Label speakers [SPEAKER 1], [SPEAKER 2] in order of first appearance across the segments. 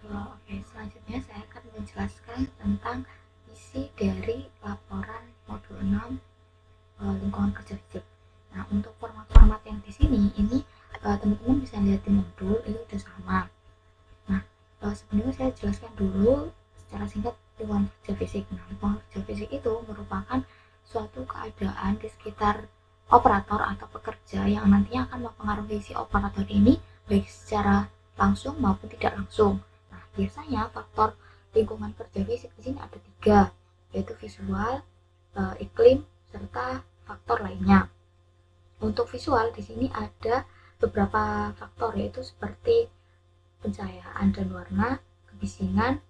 [SPEAKER 1] Oke, selanjutnya saya akan menjelaskan tentang isi dari laporan modul 6 lingkungan kerja fisik. Nah, untuk format-format yang di sini ini teman-teman bisa lihat di modul itu udah sama. Nah, sebenarnya saya jelaskan dulu secara singkat lingkungan kerja fisik. Nah, lingkungan kerja fisik itu merupakan suatu keadaan di sekitar operator atau pekerja yang nantinya akan mempengaruhi si operator ini baik secara langsung maupun tidak langsung. Nah, biasanya faktor lingkungan kerja fisik di sini ada 3, yaitu visual, iklim, serta faktor lainnya. Untuk visual di sini ada beberapa faktor, yaitu seperti pencahayaan dan warna, kebisingan,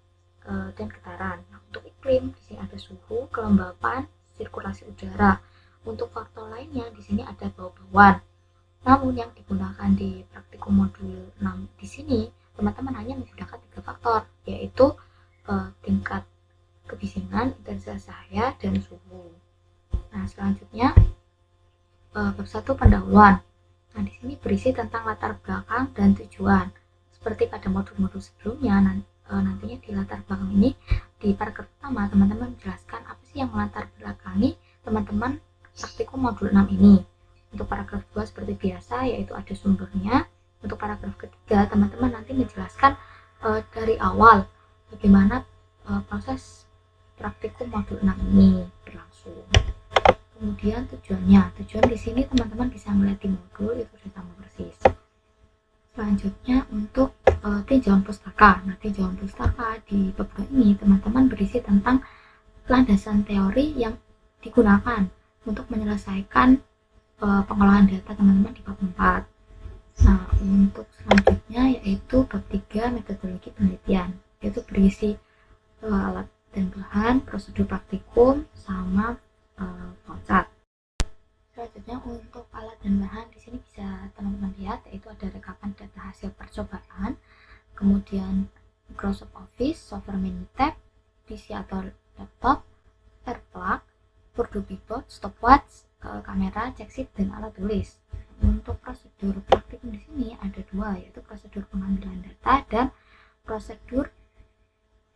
[SPEAKER 1] dan getaran. Nah, untuk iklim di sini ada suhu, kelembapan, sirkulasi udara. Untuk faktor lainnya di sini ada bau-bauan. Namun yang digunakan di praktikum modul 6 di sini teman-teman hanya menggunakan 3 faktor, yaitu tingkat kebisingan, intensitas cahaya, dan suhu. Nah, selanjutnya bab 1 pendahuluan. Nah, di sini berisi tentang latar belakang dan tujuan. Seperti pada modul-modul sebelumnya, nantinya di latar belakang ini di paragraf pertama teman-teman menjelaskan apa sih yang melatar belakangi teman-teman praktikum modul 6 ini. Untuk paragraf 2 seperti biasa, yaitu ada sumbernya. Untuk paragraf ketiga teman-teman nanti menjelaskan dari awal bagaimana proses praktikum modul 6 ini berlangsung. Kemudian tujuan di sini teman-teman bisa melihat di modul itu sudah sama persis. Selanjutnya untuk tinjauan pustaka. Nah, tinjauan pustaka di bab ini teman-teman berisi tentang landasan teori yang digunakan untuk menyelesaikan pengolahan data teman-teman di bab 4. Nah, untuk selanjutnya yaitu bab 3 metodologi penelitian, yaitu berisi alat dan bahan, prosedur praktikum, sama flowchart. Selanjutnya untuk alat dan bahan di sini bisa teman-teman lihat, yaitu ada rekapan data hasil percobaan, kemudian Microsoft Office, software Minitab, PC atau laptop, air plug, Purdue Keyboard, stopwatch, kamera, check sheet, dan alat tulis. Untuk prosedur praktikum di sini ada 2, yaitu prosedur pengambilan data dan prosedur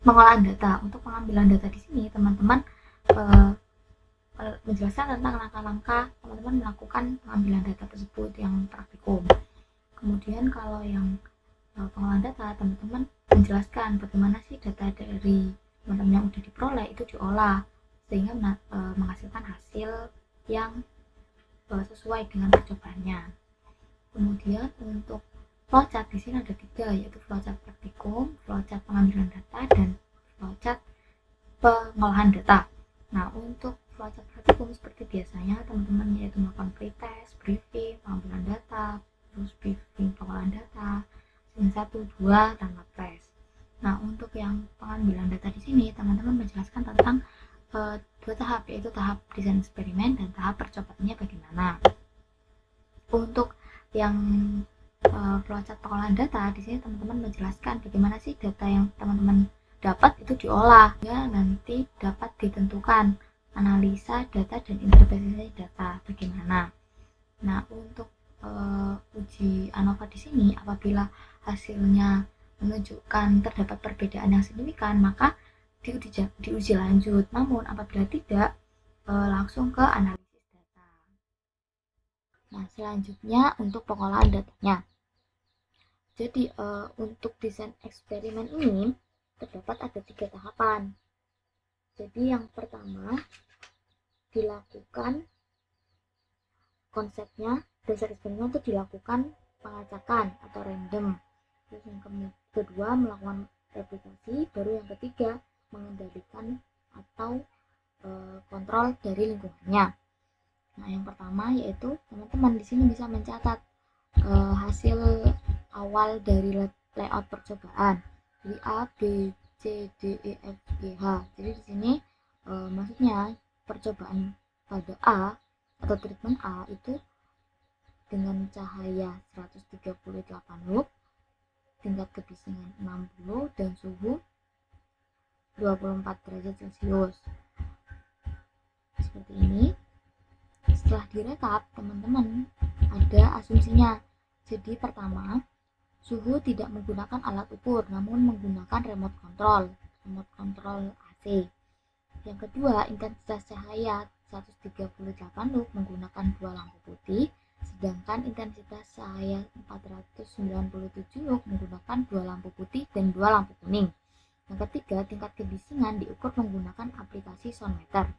[SPEAKER 1] pengolahan data. Untuk pengambilan data di sini teman-teman menjelaskan tentang langkah-langkah teman-teman melakukan pengambilan data tersebut yang praktikum. Kemudian kalau yang pengolahan data, teman-teman menjelaskan bagaimana sih data dari teman-teman yang sudah diperoleh itu diolah sehingga menghasilkan hasil yang sesuai dengan percobaannya. Kemudian untuk flowchart di sini ada 3, yaitu flowchart praktikum, flowchart pengambilan data, dan flowchart pengolahan data. Nah, untuk flowchart praktikum seperti biasanya teman-teman yaitu melakukan pretest, briefing, pengambilan data, terus briefing pengolahan data, scene 1, 2, dan lab test. Nah, untuk yang pengambilan data di sini teman-teman menjelaskan tentang 2 tahap, yaitu tahap desain eksperimen dan tahap percobaannya bagaimana. Untuk yang flowchart pengolahan data di sini teman-teman menjelaskan bagaimana sih data yang teman-teman dapat itu diolah ya nanti dapat ditentukan analisa data dan interpretasi data bagaimana. Nah, untuk uji ANOVA di sini apabila hasilnya menunjukkan terdapat perbedaan yang signifikan maka diuji lanjut. Namun apabila tidak langsung ke analisis data. Nah, selanjutnya untuk pengolahan datanya. Jadi untuk desain eksperimen ini terdapat ada 3 tahapan. Jadi yang pertama dilakukan konsepnya, dasar eksperimen itu dilakukan pengacakan atau random. Terus yang kedua melakukan replikasi, baru yang ketiga mengendalikan atau kontrol dari lingkungannya. Nah, yang pertama yaitu teman-teman di sini bisa mencatat hasil awal dari layout percobaan. Jadi A, B, C, D, E, F, G, H. Jadi di sini maksudnya percobaan pada A atau treatment A itu dengan cahaya 138 lup, tingkat kebisingan 60 dan suhu 24 derajat Celcius. Seperti ini. Setelah direkap, teman-teman ada asumsinya. Jadi pertama, Suhu tidak menggunakan alat ukur, namun menggunakan remote control AC. Yang kedua, intensitas cahaya 138 lux menggunakan 2 lampu putih, sedangkan intensitas cahaya 497 lux menggunakan 2 lampu putih dan 2 lampu kuning. Yang ketiga, tingkat kebisingan diukur menggunakan aplikasi soundmeter.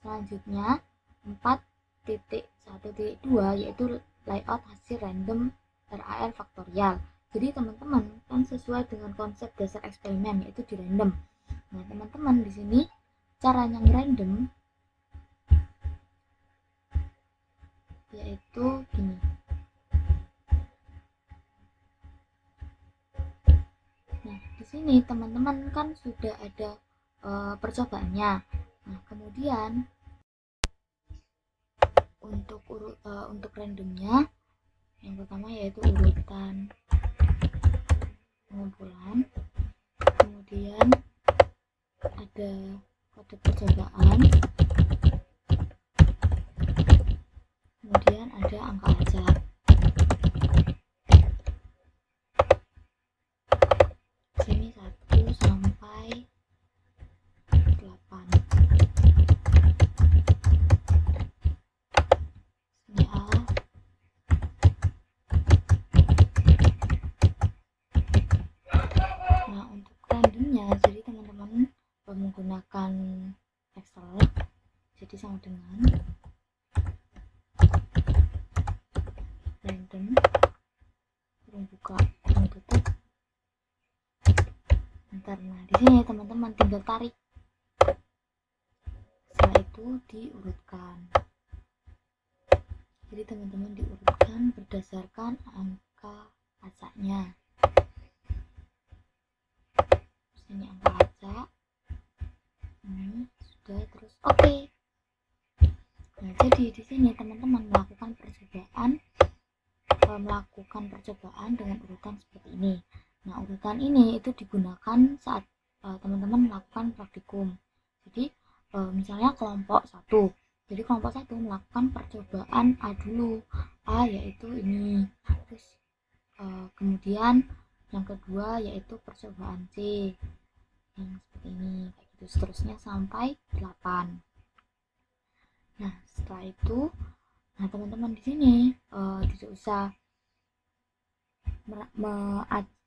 [SPEAKER 1] Selanjutnya, 4.1.2 yaitu layout hasil random RAL faktorial. Jadi teman-teman kan sesuai dengan konsep dasar eksperimen yaitu di random. Nah, teman-teman di sini caranya random yaitu gini. Nah, di sini teman-teman kan sudah ada percobaannya. Nah, kemudian untuk randomnya yang pertama yaitu urutan pengumpulan, kemudian ada kode percobaan, kemudian ada angka acak. Sini 1 sampai 8. Sini A. Nah, untuk randomnya jadi teman-teman menggunakan Excel, jadi sama dengan random kurung buka kurung tutup enter. Nah, di sini teman-teman tinggal tarik, setelah itu diurutkan. Jadi teman-teman diurutkan berdasarkan angka acaknya. Ini angka acak, ini sudah, terus oke. Nah, jadi di sini teman-teman melakukan percobaan dengan urutan seperti ini. Nah, urutan ini itu digunakan saat teman-teman melakukan praktikum. Jadi misalnya kelompok 1. Jadi kelompok 1 melakukan percobaan A dulu. A yaitu ini. Terus kemudian yang kedua yaitu percobaan C. Yang seperti ini, kayak gitu seterusnya sampai 8. Nah, setelah itu teman-teman di sini tidak usah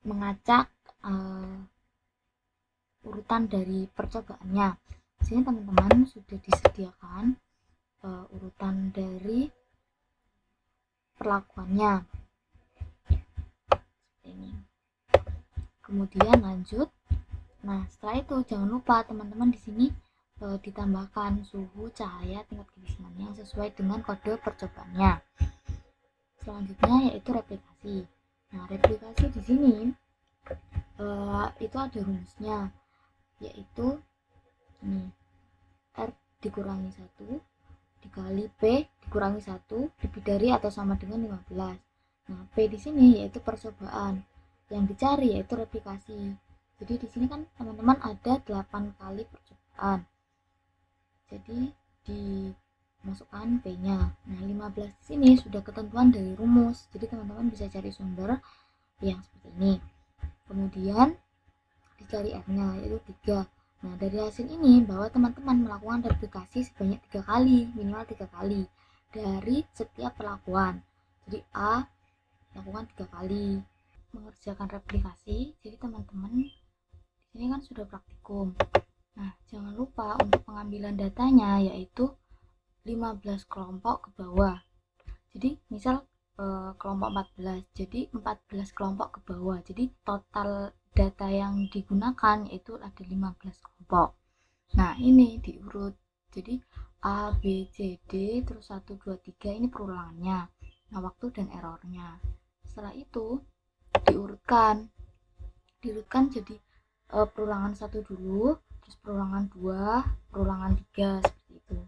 [SPEAKER 1] mengacak urutan dari percobaannya. Di sini teman-teman sudah disediakan urutan dari perlakuannya. Seperti ini. Kemudian lanjut. Nah, setelah itu jangan lupa teman-teman di sini ditambahkan suhu, cahaya, tingkat kebisingannya yang sesuai dengan kode percobaannya. Selanjutnya yaitu replikasi. Nah, replikasi di sini itu ada rumusnya, yaitu ini R dikurangi 1 dikali P dikurangi 1 lebih dari atau sama dengan 15. Nah, P di sini yaitu percobaan, yang dicari yaitu replikasi. Jadi di sini kan teman-teman ada 8 kali percobaan. Jadi dimasukkan P-nya. Nah, 15 di sini sudah ketentuan dari rumus. Jadi teman-teman bisa cari sumber yang seperti ini. Kemudian dicari R-nya yaitu 3. Nah, dari hasil ini bahwa teman-teman melakukan replikasi sebanyak 3 kali, minimal 3 kali dari setiap perlakuan. Jadi A lakukan 3 kali mengerjakan replikasi. Jadi teman-teman di sini kan sudah praktikum. Nah, jangan lupa untuk pengambilan datanya yaitu 15 kelompok ke bawah. Jadi misal kelompok 14, jadi 14 kelompok ke bawah. Jadi total data yang digunakan yaitu ada 15 kelompok. Nah, ini diurut. Jadi A, B, C, D, terus 1, 2, 3 ini perulangannya. Nah, waktu dan errornya. Setelah itu diurutkan jadi perulangan 1 dulu, terus perulangan 2, perulangan 3, seperti itu.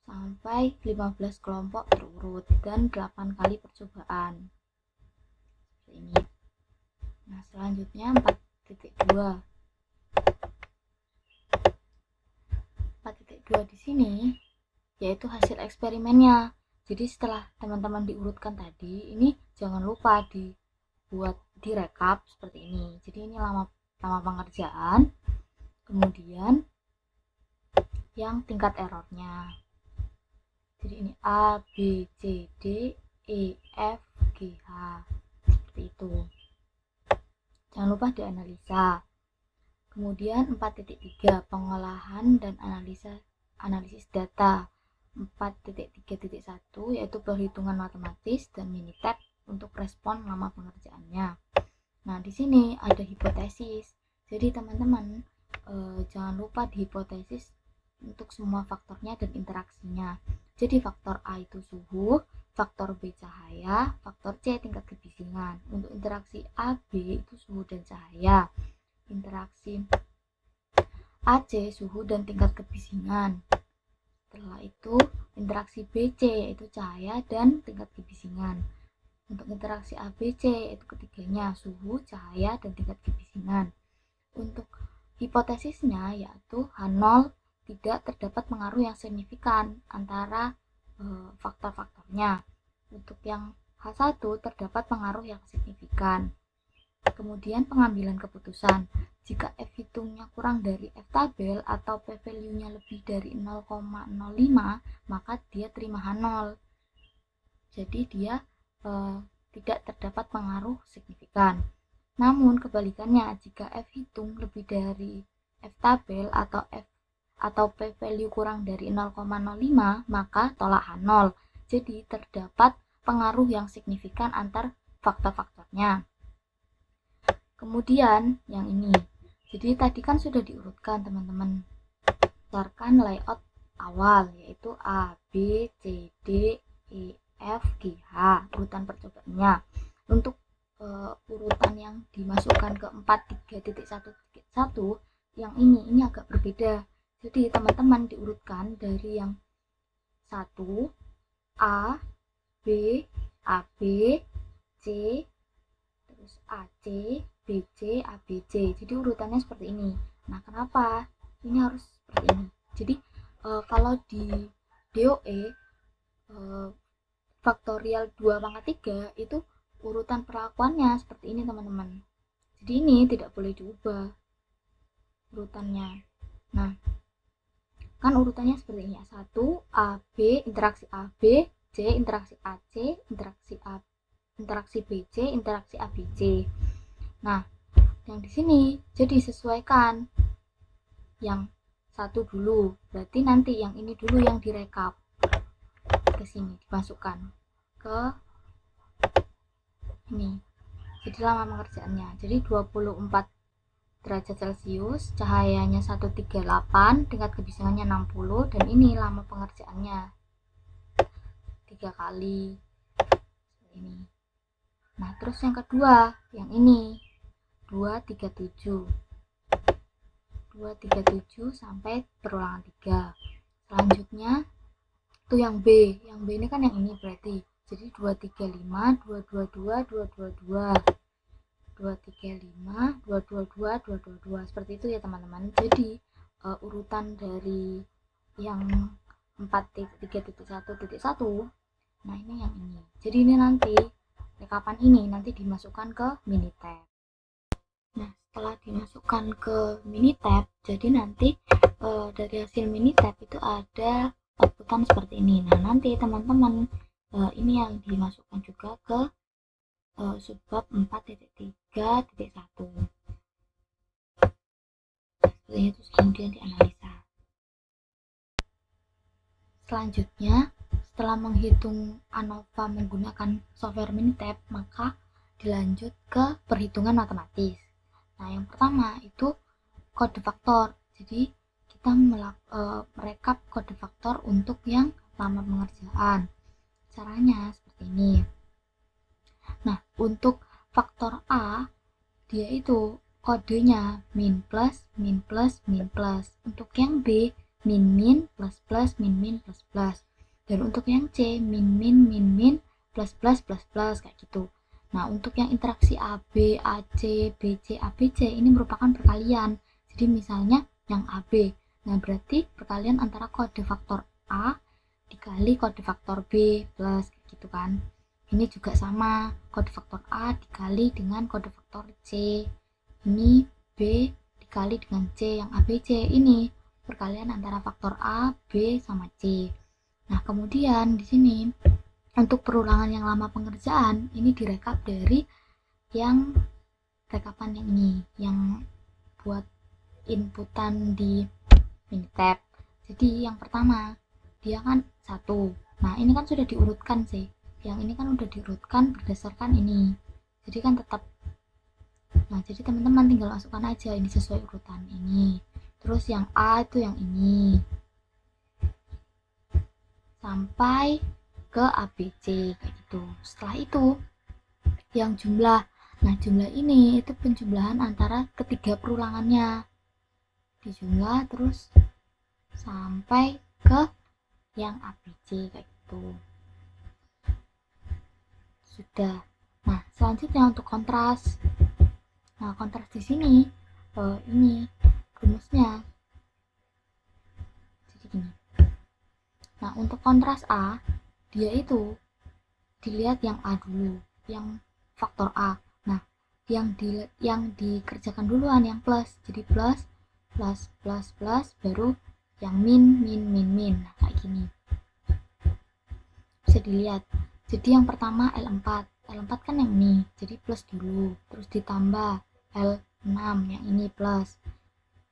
[SPEAKER 1] Sampai 15 kelompok terurut dan 8 kali percobaan. Seperti ini. Nah, selanjutnya 4.2. 4.2 di sini yaitu hasil eksperimennya. Jadi setelah teman-teman diurutkan tadi, ini jangan lupa dibuat direkap seperti ini. Jadi ini lama pengerjaan, kemudian yang tingkat errornya. Jadi ini A, B, C, D, E, F, G, H. Seperti itu. Jangan lupa dianalisa. Kemudian 4.3 pengolahan dan analisis data. 4.3.1 yaitu perhitungan matematis dan Minitab untuk respon lama pengerjaannya. Nah, di sini ada hipotesis. Jadi teman-teman jangan lupa dihipotesis untuk semua faktornya dan interaksinya. Jadi faktor A itu suhu, faktor B cahaya, faktor C tingkat kebisingan. Untuk interaksi A, B itu suhu dan cahaya. Interaksi AC suhu dan tingkat kebisingan. Setelah itu interaksi BC yaitu cahaya dan tingkat kebisingan. Untuk interaksi ABC yaitu ketiganya suhu, cahaya, dan tingkat kebisingan. Untuk hipotesisnya yaitu H0 tidak terdapat pengaruh yang signifikan antara faktor-faktornya. Untuk yang H1 terdapat pengaruh yang signifikan. Kemudian pengambilan keputusan. Jika F hitungnya kurang dari F tabel atau P value-nya lebih dari 0,05, maka dia terima H0. Jadi dia tidak terdapat pengaruh signifikan. Namun kebalikannya, jika F hitung lebih dari F tabel atau P value kurang dari 0,05, maka tolak H0. Jadi terdapat pengaruh yang signifikan antar faktor-faktornya. Kemudian yang ini. Jadi tadi kan sudah diurutkan teman-teman. Berdasarkan layout awal yaitu A, B, C, D, E, F, G, H urutan percobaannya. Untuk urutan yang dimasukkan ke 4.3.1.1 yang ini agak berbeda. Jadi teman-teman diurutkan dari yang 1 A, B, AB, C, terus AC, BC, ABC. Jadi urutannya seperti ini. Nah, kenapa ini harus seperti ini? Jadi kalau di DOE faktorial 2/3 itu urutan perlakuannya seperti ini teman-teman. Jadi ini tidak boleh diubah urutannya. Nah, kan urutannya seperti ini. 1 AB, interaksi AB, C, interaksi AC, interaksi BC, interaksi ABC. Nah, yang di sini jadi sesuaikan yang satu dulu. Berarti nanti yang ini dulu yang direkap ke sini, dimasukkan ke ini. Jadi lama pengerjaannya. Jadi 24 derajat Celcius, cahayanya 138, tingkat kebisingannya 60, dan ini lama pengerjaannya 3 kali ini. Nah, terus yang kedua, yang ini 237 sampai berulangan 3. Selanjutnya itu yang B ini kan yang ini berarti. Jadi 235, 222, 222, 235, 222, 222 seperti itu ya teman-teman. Jadi urutan dari yang 4.3.1.1, nah ini yang ini. Jadi ini nanti rekapan ini nanti dimasukkan ke Minitab. Nah, setelah dimasukkan ke Minitab, jadi nanti dari hasil Minitab itu ada outputan seperti ini. Nah, nanti teman-teman ini yang dimasukkan juga ke subbab 4.3.1. Terus kemudian dianalisa. Selanjutnya, setelah menghitung ANOVA menggunakan software Minitab, maka dilanjut ke perhitungan matematis. Nah, yang pertama itu kode faktor. Jadi kita merekap kode faktor untuk yang lama pengerjaan. Caranya seperti ini. Nah, untuk faktor A, dia itu kodenya min plus, min plus, min plus. Untuk yang B, min min, plus plus, min min, plus plus. Dan untuk yang C, min min, min min, plus plus, plus plus, kayak gitu. Nah, untuk yang interaksi AB, AC, BC, ABC ini merupakan perkalian. Jadi misalnya yang AB. Nah, berarti perkalian antara kode faktor A dikali kode faktor B plus gitu kan. Ini juga sama, kode faktor A dikali dengan kode faktor C. Ini B dikali dengan C yang ABC. Ini perkalian antara faktor A, B, sama C. Nah, kemudian di sini untuk perulangan yang lama pengerjaan ini direkap dari yang rekapan yang ini, yang buat inputan di Minitab. Jadi yang pertama dia kan 1. Nah, ini kan sudah diurutkan sih. Yang ini kan udah diurutkan berdasarkan ini. Jadi kan tetap. Nah, jadi teman-teman tinggal masukkan aja ini sesuai urutan ini. Terus yang A itu yang ini. Sampai ke ABC kayak gitu. Setelah itu yang jumlah. Nah, jumlah ini itu penjumlahan antara ketiga perulangannya. Dijumlah terus sampai ke yang ABC kayak gitu. Sudah. Nah, selanjutnya untuk kontras. Nah, kontras di sini ini rumusnya. Jadi gini. Nah, untuk kontras A, dia itu dilihat yang A dulu, yang faktor A. Nah, yang dikerjakan duluan yang plus. Jadi plus baru yang min. Nah, kayak gini. Bisa dilihat. Jadi yang pertama L4 kan yang ini, jadi plus dulu, terus ditambah L6 yang ini plus,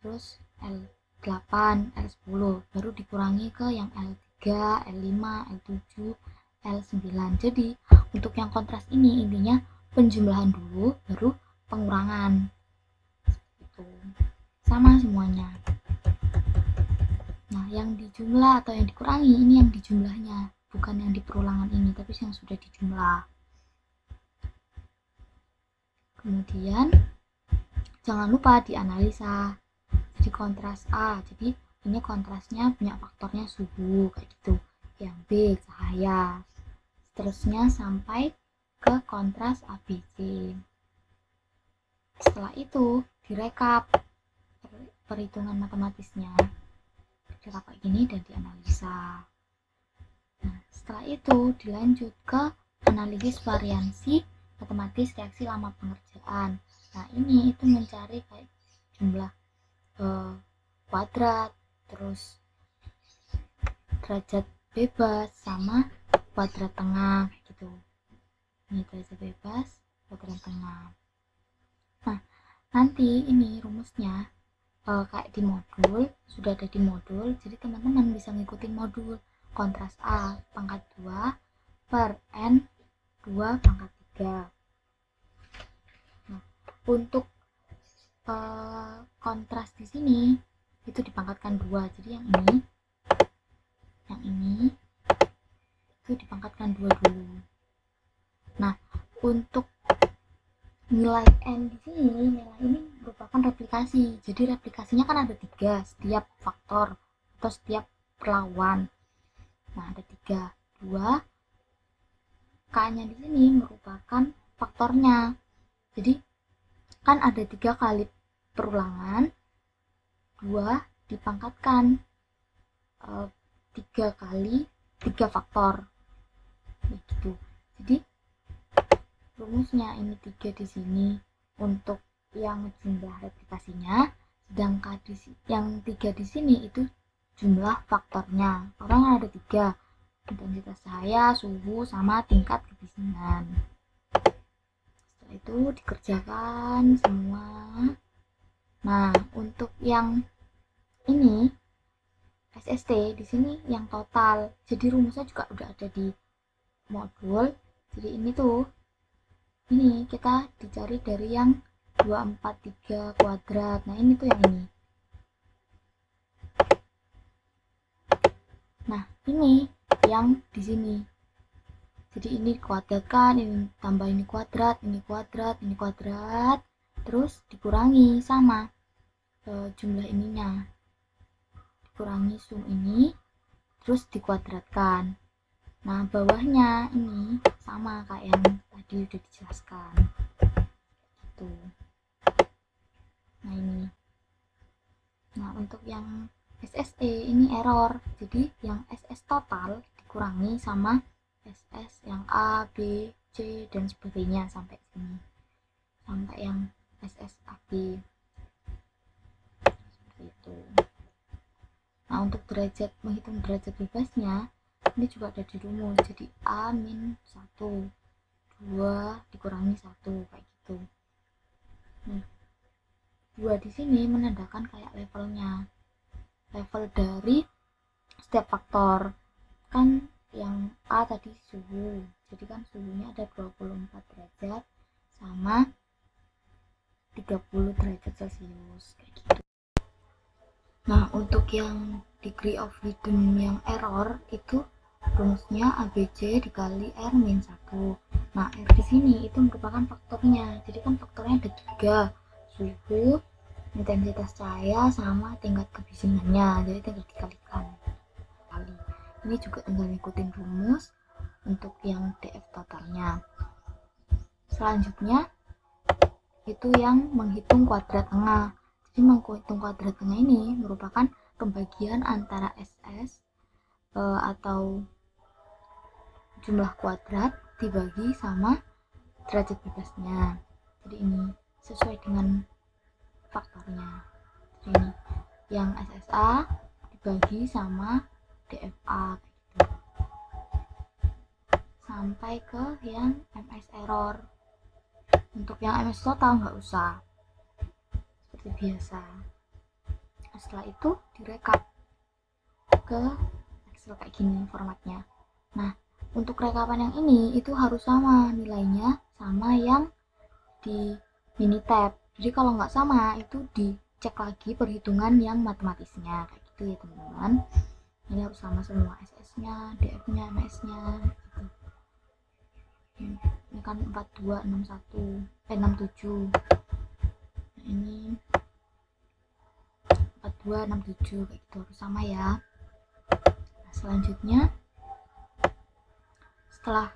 [SPEAKER 1] terus L8, L10, baru dikurangi ke yang L3, L5, L7, L9. Jadi untuk yang kontras ini intinya penjumlahan dulu, baru pengurangan. Itu sama semuanya. Nah, yang dijumlah atau yang dikurangi ini yang dijumlahnya, bukan yang di perulangan ini, tapi yang sudah dijumlah. Kemudian jangan lupa dianalisa. Jadi kontras A, jadi ini kontrasnya banyak faktornya suhu kayak gitu. Yang B cahaya. Seterusnya sampai ke kontras ABC. Setelah itu direkap perhitungan matematisnya. Direkap kayak gini dan dianalisa. Nah, setelah itu dilanjut ke analisis variansi matematis reaksi lama pengerjaan. Nah, ini itu mencari kayak jumlah kuadrat, terus derajat bebas sama kuadrat tengah gitu. Ini derajat bebas, kuadrat tengah. Nah, nanti ini rumusnya kayak di modul, sudah ada di modul, jadi teman-teman bisa ngikutin modul. Kontras A pangkat 2 per N 2 pangkat 3. Nah, untuk kontras di sini itu dipangkatkan 2, jadi yang ini itu dipangkatkan 2 dulu. Nah, untuk nilai N di sini, nilai ini merupakan replikasi. Jadi replikasinya kan ada 3 setiap faktor atau setiap perlawan. Nah, ada 3. 2 K-nya di sini merupakan faktornya. Jadi kan ada 3 kali perulangan, 2 dipangkatkan 3 kali 3 faktor. Begitu. Jadi rumusnya ini 3 di sini untuk yang jumlah replikasinya, sedangkan yang 3 di sini itu jumlah faktornya. Faktornya ada 3, intensitas cahaya, suhu, sama tingkat kebisingan. Setelah itu dikerjakan semua. Nah, untuk yang ini SST di sini yang total. Jadi rumusnya juga udah ada di modul. Jadi ini tuh, ini kita dicari dari yang 243 kuadrat. Nah, ini tuh yang ini. Nah, ini yang di sini. Jadi ini dikuadratkan, ini tambah ini kuadrat, ini kuadrat, ini kuadrat, terus dikurangi sama jumlah ininya. Dikurangi sum ini, terus dikuadratkan. Nah, bawahnya ini sama kayak yang tadi udah dijelaskan. Gitu. Nah, ini. Nah, untuk yang SSE ini error. Jadi yang SS total dikurangi sama SS yang A, B, C dan sebagainya sampai sini, sampai yang SSAB seperti itu. Nah, untuk menghitung derajat bebasnya ini juga ada di rumus, jadi A-1 2 dikurangi 1 kayak gitu. Nah, 2 di sini menandakan kayak levelnya, level dari setiap faktor. Kan yang A tadi suhu, jadi kan suhunya ada 24 derajat sama 30 derajat Celcius kayak gitu. Nah, untuk yang degree of freedom yang error itu rumusnya ABC dikali R-1. Nah, R di sini itu merupakan faktornya. Jadi kan faktornya ada 3, suhu, intensitas cahaya, sama tingkat kebisingannya. Jadi tinggal dikalikan. Ini juga tinggal ngikutin rumus untuk yang DF totalnya. Selanjutnya itu yang menghitung kuadrat tengah. Jadi menghitung kuadrat tengah ini merupakan pembagian antara SS atau jumlah kuadrat dibagi sama derajat bebasnya. Jadi ini sesuai dengan faktornya. Jadi ini yang SSA dibagi sama DFA gitu. Sampai ke yang MS error. Untuk yang MS total nggak usah, seperti biasa. Setelah itu direkap ke Excel kayak gini formatnya. Nah, untuk rekapan yang ini itu harus sama nilainya sama yang di Minitab. Jadi kalau nggak sama itu dicek lagi perhitungan yang matematisnya kayak gitu ya teman-teman. Ini harus sama semua, SS-nya, DF-nya, MS-nya gitu. Ini kan 4261 67. Nah, ini 4267 kayak gitu harus sama ya. Nah, selanjutnya setelah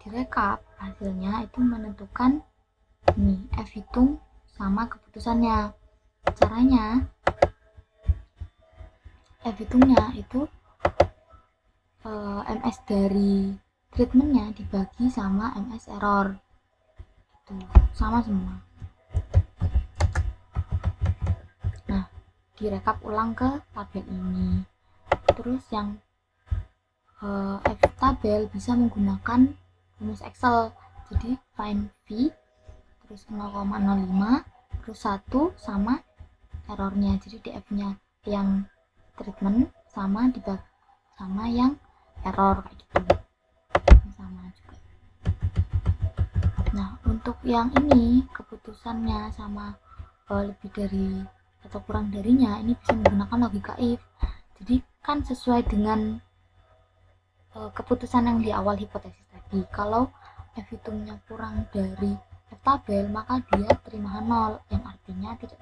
[SPEAKER 1] direkap hasilnya itu menentukan ini F hitung sama keputusannya. Caranya F hitungnya itu MS dari treatmentnya dibagi sama MS error itu sama semua. Nah, direkap ulang ke tabel ini. Terus yang F tabel bisa menggunakan rumus Excel. Jadi find V terus 0,05 terus 1 sama errornya. Jadi DF-nya yang treatment sama dibagi sama yang error kayak gitu. Sama juga. Nah, untuk yang ini keputusannya sama lebih dari atau kurang darinya ini bisa menggunakan logika if. Jadi kan sesuai dengan keputusan yang di awal hipotesis tadi. Kalau F hitungnya kurang dari F tabel, maka dia terima 0, yang artinya tidak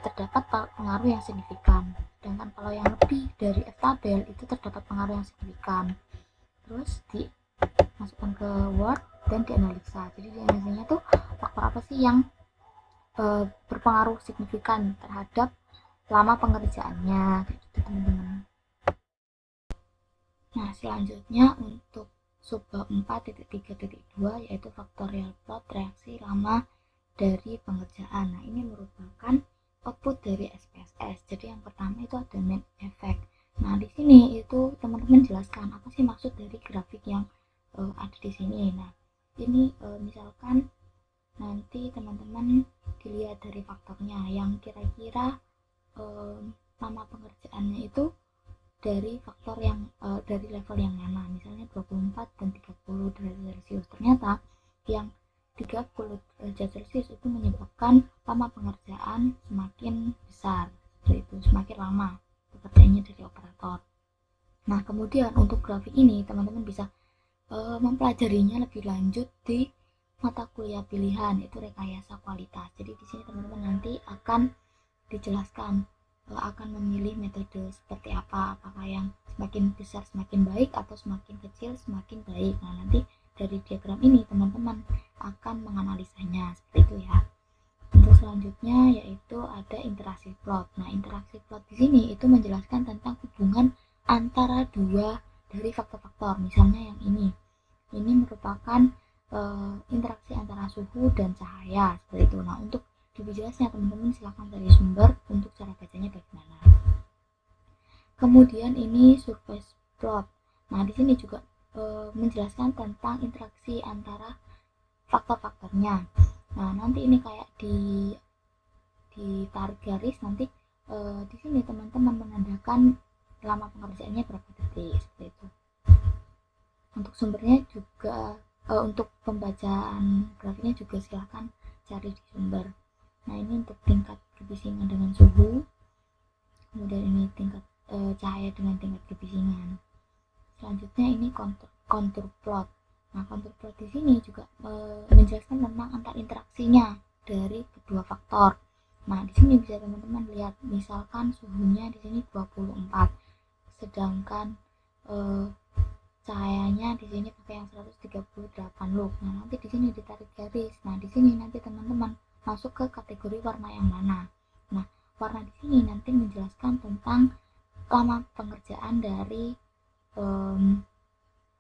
[SPEAKER 1] terdapat pengaruh yang signifikan. Sedangkan kalau yang lebih dari F tabel itu terdapat pengaruh yang signifikan. Terus dimasukkan ke Word dan dianalisa. Jadi dianalisanya tuh faktor apa sih yang berpengaruh signifikan terhadap lama pengerjaannya kayak gitu teman-teman. Nah, selanjutnya untuk subbab 4.3.2 yaitu faktorial plot reaksi lama dari pengerjaan. Nah, ini merupakan output dari SPSS. Jadi yang pertama itu ada main effect. Nah, di sini itu teman-teman jelaskan apa sih maksud dari grafik yang ada di sini. Nah, ini misalkan nanti teman-teman dilihat dari faktornya yang kira-kira lama pengerjaannya itu dari faktor yang dari level yang mana, misalnya 24 dan 30 derajat Celcius. Ternyata yang 30 derajat Celcius itu menyebabkan lama pengerjaan semakin besar, yaitu semakin lama pekerjaannya dari operator. Nah, kemudian untuk grafik ini teman-teman bisa mempelajarinya lebih lanjut di mata kuliah pilihan, itu rekayasa kualitas. Jadi di sini teman-teman nanti akan dijelaskan akan memilih metode seperti apa, apakah yang semakin besar semakin baik atau semakin kecil semakin baik. Nah, nanti dari diagram ini teman-teman akan menganalisanya seperti itu ya. Untuk selanjutnya yaitu ada interaksi plot. Nah, interaksi plot di sini itu menjelaskan tentang hubungan antara dua dari faktor-faktor. Misalnya yang ini merupakan interaksi antara suhu dan cahaya seperti itu. Nah, untuk lebih jelasnya teman-teman silahkan cari sumber untuk cara bacanya bagaimana. Kemudian ini surface plot. Nah, di sini juga menjelaskan tentang interaksi antara faktor-faktornya. Nah, nanti ini kayak ditarik garis, nanti di sini teman-teman menandakan lama pengerjaannya berapa detik seperti itu. Untuk sumbernya juga untuk pembacaan grafiknya juga silahkan cari di sumber. Nah, ini untuk tingkat kebisingan dengan suhu, kemudian ini tingkat cahaya dengan tingkat kebisingan. Selanjutnya ini kontur plot. Nah, kontur plot di sini juga menjelaskan tentang antar interaksinya dari kedua faktor. Nah, di sini bisa teman-teman lihat, misalkan suhunya di sini 24, sedangkan cahayanya di sini pakai yang 138 lux. Nah, nanti di sini ditarik garis. Nah, di sini nanti teman-teman masuk ke kategori warna yang mana. Nah, warna di sini nanti menjelaskan tentang lama pengerjaan dari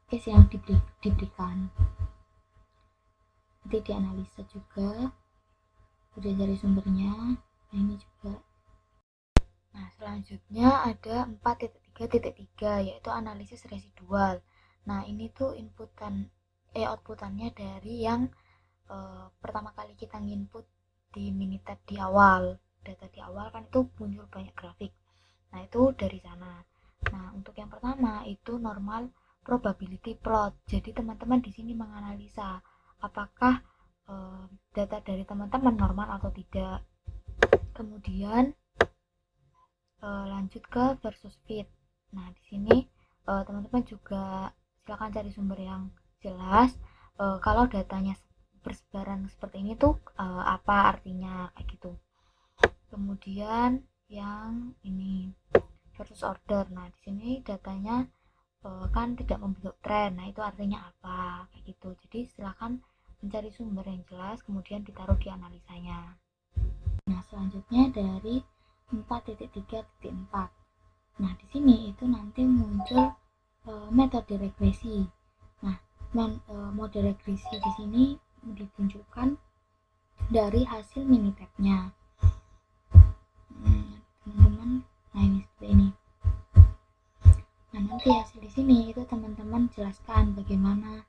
[SPEAKER 1] case yang diberikan. Nanti dianalisa juga, udah cari sumbernya. Nah, ini juga. Nah, selanjutnya ada 4.3.3 yaitu analisis residual. Nah, ini tuh outputannya dari yang pertama kali kita nginput di Minitab di awal. Data di awal kan itu muncul banyak grafik. Nah, itu dari sana. Nah, untuk yang pertama itu normal probability plot. Jadi teman-teman di sini menganalisa apakah data dari teman-teman normal atau tidak. Kemudian lanjut ke versus fit. Nah, di sini teman-teman juga silakan cari sumber yang jelas. Kalau datanya bersebaran seperti ini tuh apa artinya kayak gitu. Kemudian yang ini versus order. Nah, di sini datanya kan tidak membentuk tren. Nah, itu artinya apa kayak gitu. Jadi silakan mencari sumber yang jelas kemudian ditaruh di analisanya. Nah, selanjutnya dari 4.3.4. Nah, di sini itu nanti muncul metode regresi. Nah, mode regresi di sini ditunjukkan dari hasil Minitab-nya. Teman-teman, nah ini seperti ini. Nah, nanti hasil di sini itu teman-teman jelaskan bagaimana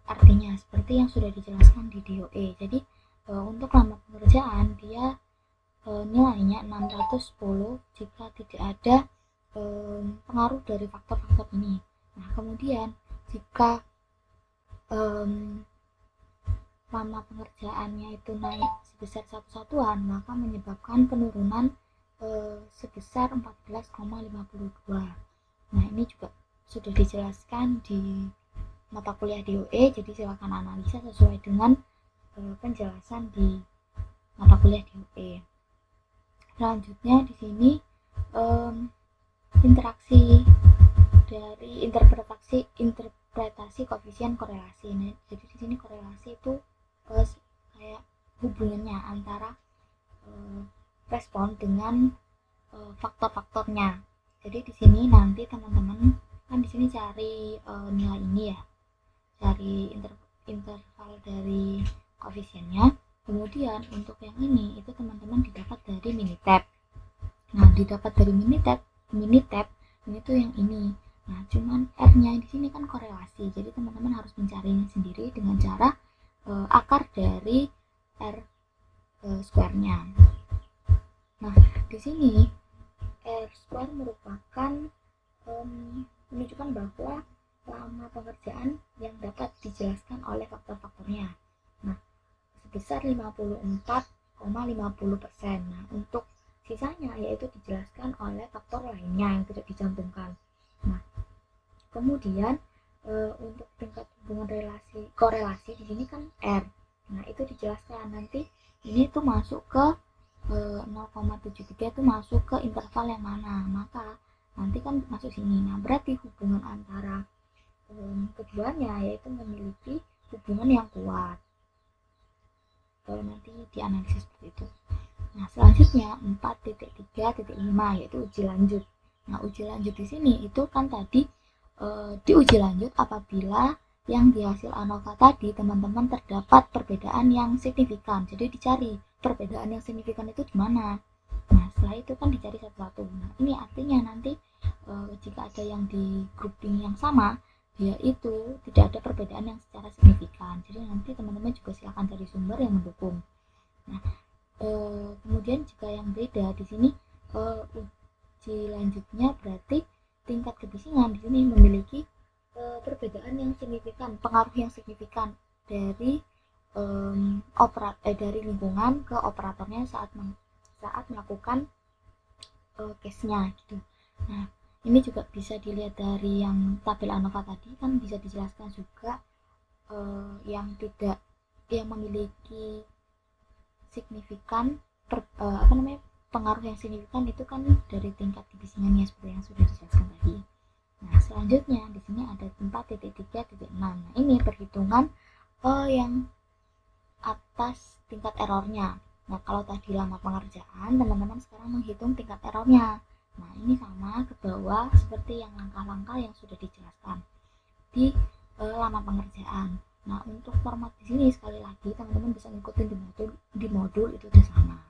[SPEAKER 1] artinya seperti yang sudah dijelaskan di DOE. Jadi untuk lama pengerjaan dia nilainya 610 jika tidak ada pengaruh dari faktor-faktor ini. Nah, kemudian jika lama pengerjaannya itu naik sebesar 1 satuan, maka menyebabkan penurunan sebesar 14,52. Nah, ini juga sudah dijelaskan di mata kuliah DOE, jadi silakan analisa sesuai dengan penjelasan di mata kuliah DOE. Selanjutnya di sini interaksi dari interpretasi koefisien korelasi. Nah, jadi di sini korelasi itu kayak hubungannya antara respon dengan faktor-faktornya. Jadi di sini nanti teman-teman kan di sini cari nilai ini ya, cari interval dari koefisiennya. Kemudian untuk yang ini itu teman-teman didapat dari Minitab. Nah, didapat dari Minitab ini tuh yang ini. Nah, cuman R-nya di sini kan korelasi. Jadi teman-teman harus mencarinya sendiri dengan cara akar dari R square-nya. Nah, di sini R square merupakan menunjukkan bahwa lama pengerjaan yang dapat dijelaskan oleh faktor-faktornya. Nah, sebesar 54,50%. Nah, untuk sisanya yaitu dijelaskan oleh faktor lainnya yang tidak dicantumkan. Nah, kemudian untuk tingkat hubungan korelasi di sini kan R. Nah, itu dijelaskan nanti ini tuh masuk ke 0,73 itu masuk ke interval yang mana, maka nanti kan masuk sini. Nah, berarti hubungan antara keduanya yaitu memiliki hubungan yang kuat. Nanti dianalisis seperti itu. Nah, selanjutnya 4.3.5 yaitu uji lanjut. Nah, uji lanjut di sini itu kan tadi diuji lanjut apabila yang di hasil ANOVA tadi teman-teman terdapat perbedaan yang signifikan. Jadi dicari perbedaan yang signifikan itu di mana. Nah, setelah itu kan dicari satu-satu. Nah, ini artinya nanti jika ada yang di grouping yang sama, dia itu tidak ada perbedaan yang secara signifikan. Jadi nanti teman-teman juga silakan cari sumber yang mendukung. Nah, kemudian jika yang beda di sini uji lanjutnya berarti tingkat kebisingan di sini memiliki perbedaan yang signifikan, pengaruh yang signifikan dari dari lingkungan ke operatornya saat melakukan case-nya gitu. Nah, ini juga bisa dilihat dari yang tabel ANOVA tadi, kan bisa dijelaskan juga yang memiliki signifikan pengaruh yang signifikan itu kan dari tingkat kebisingannya seperti yang sudah dijelaskan tadi. Nah, selanjutnya di sini ada 4.3.6. Nah, ini perhitungan yang atas tingkat errornya. Nah, kalau tadi lama pengerjaan, teman-teman sekarang menghitung tingkat errornya. Nah, ini sama ke bawah seperti yang langkah-langkah yang sudah dijelaskan di lama pengerjaan. Nah, untuk format di sini sekali lagi teman-teman bisa ngikutin di modul itu udah sama.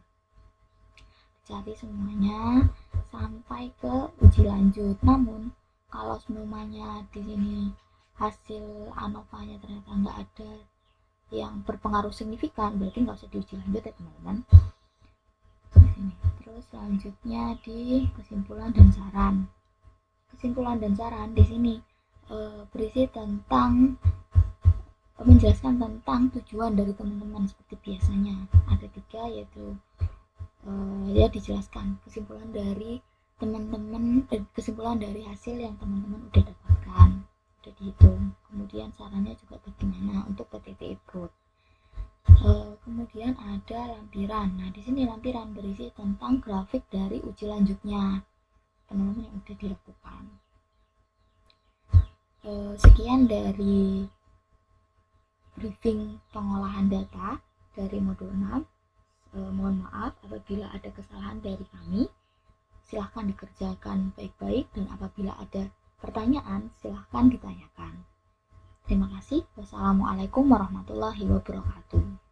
[SPEAKER 1] Cari semuanya sampai ke uji lanjut. Namun kalau semuanya di sini hasil ANOVA-nya ternyata nggak ada yang berpengaruh signifikan, berarti nggak usah diuji lanjut ya teman-teman. Terus selanjutnya di kesimpulan dan saran. Kesimpulan dan saran di sini berisi tentang menjelaskan tentang tujuan dari teman-teman seperti biasanya. Ada 3, yaitu ya dijelaskan kesimpulan dari teman-teman, kesimpulan dari hasil yang teman-teman udah dapatkan, udah dihitung. Kemudian sarannya juga bagaimana untuk PTT Prod. Kemudian ada lampiran. Nah, di sini lampiran berisi tentang grafik dari uji lanjutnya teman-teman yang udah dilakukan. Sekian dari briefing pengolahan data dari modul 6. Mohon maaf apabila ada kesalahan dari kami. Silahkan dikerjakan baik-baik, dan apabila ada pertanyaan silahkan ditanyakan. Terima kasih. Wassalamualaikum warahmatullahi wabarakatuh.